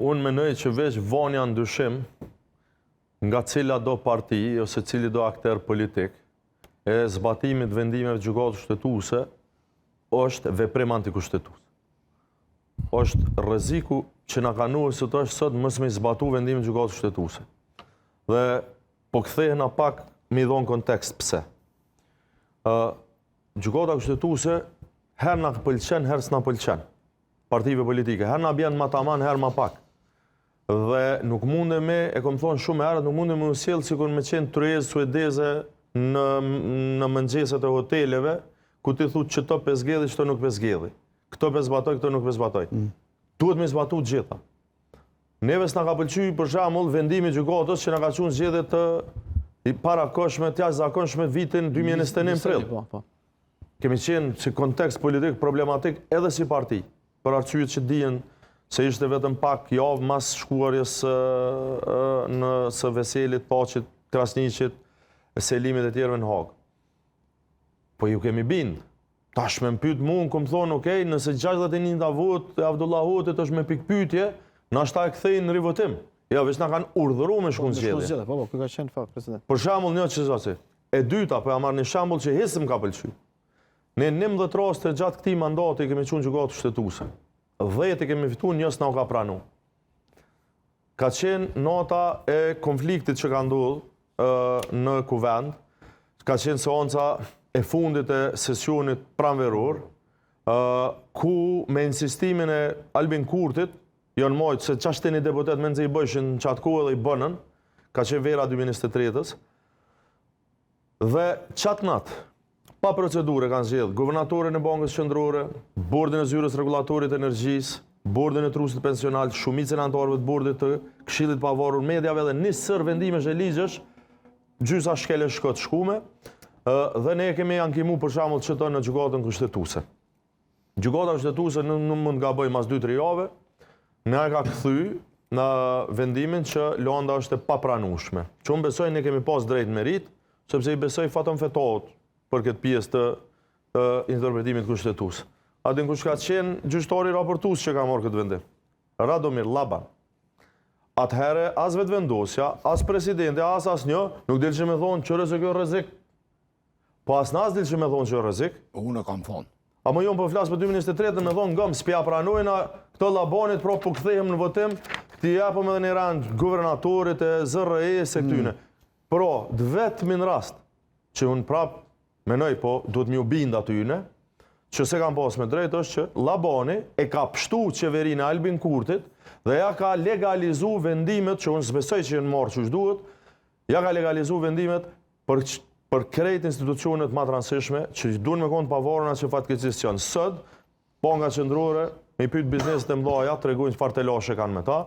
unë menoj që veç vonja ndyshim nga cila do parti ose cili do akter politik e zbatimit vendimeve gjykatës kushtetuese është veprim antikushtetues. Është rreziku që na ka nuajtur sot mos me zbatu vendimin e gjykatës kushtetuese. Dhe po kthehena pak me dhon kontekst pse. Gjykata kushtetuese herë na pëlqen, herë s'na pëlqen. Partive politike, herë na bjen ma taman, herë ma pak. Dhe nuk mundemi, e kom thonë shumë herët, nuk mundemi u sjellë sikur me qenë tryezë suedeze në mëngjeset e hoteleve, ku ti thu që to pesgjedhi, që to nuk pesgjedhi. Këto pesbatoj, këto nuk pesbatoj. Duhet me zbatu të gjitha. Neve s'na ka pëlqyer për shembull vendimi i gjykatës që na ka thënë zgjedhje të parakoshme, të jashtëzakonshme vitin 2021 prill. Kemi qenë si kontekst politik problematik edhe si parti, për arsyet që dihen se ishte vetëm pak javë mas shkuarjes së Veselit, Paqit, Krasniqit, Selimit e tjerëve në Hagë. Po ju kemi bind. Tash me pyet mua, kom thonë, okej, nëse 61 vot e Abdullah Hotit është me pikpyetje, na shta e kthejnë në rivotim. Ja, veç na kanë urdhëruar me shkuën zgjedhje. Po, ka qenë fakt, president. Për shembull, një çështje. E dyta, po ja marr një shembull që hisëm ka pëlqyer. Ne 19 raste gjatë këtij mandati kemi qenë gjykatë kushtetuese. 10 kemi fituar, njës na u ka pranuar. Ka qenë nota e konfliktit që ka ndodhur në kuvend, ka qenë seanca e fundit e sesionit pranveror, ku me insistimin e Albin Kurtit, janë mojtë se qashteni deputet me nëzë i bëshin në qatë kohë dhe i bënën, ka qenë vera 2023-ës, dhe qatë natë, pa procedure kanë zgjedhur guvernatorin e Bankës Qendrore, bordin e zyrës rregullatorit të energjisë, bordin e trusit pensional, shumicën e anëtarëve të bordit të Këshillit të Pavarur Mediave dhe një sër vendimesh e ligjësh, gjysa shkele shkot shkume, dhe ne kemi ankimu për shembull çdo në gjykatën kushtetuese. Gjykata kushtetuese nuk mund gaboj mas 2-3 jave, ne ka kthy në vendimin që Landa është e papranueshme. Që unë besoj ne kemi pas drejt merit, sepse i besoj fatën fetohet për këtë pjesë të interpretimit kushtetues. A din kush ka qenë gjyqtari raportues që ka marrë këtë vendim? Radomir Laban. Atëherë as vetëvendosja, as presidenti, as asnjë nuk dilshë me thonë çore se kjo rrezik. Po as nas dilshë me thonë që rrezik. Unë kam thonë. A më jon po flas për 2023 me thonë ngëm s'pja pranojna këto Labanit, pra po kthehem në votim, ti japëm edhe në rand guvernatorit e ZRE-s e këtyne. Pro, vetëm në rast që unë prap menoj, po duhet mi u bind atyne, që se kam pas me drejt është që Labani e ka pështu qeverinë Albin Kurtit dhe ja ka legalizu vendimet, që unë s'besoj që jenë marrë që duhet, ja ka legalizu vendimet për krejt institucionet ma transishme, që duhen me konë pavarëna që fatkeqësisht janë. Sot, Banka Qendrore, me pyet bizneset e mëdha, tregojnë çfarë telashe kanë me ta.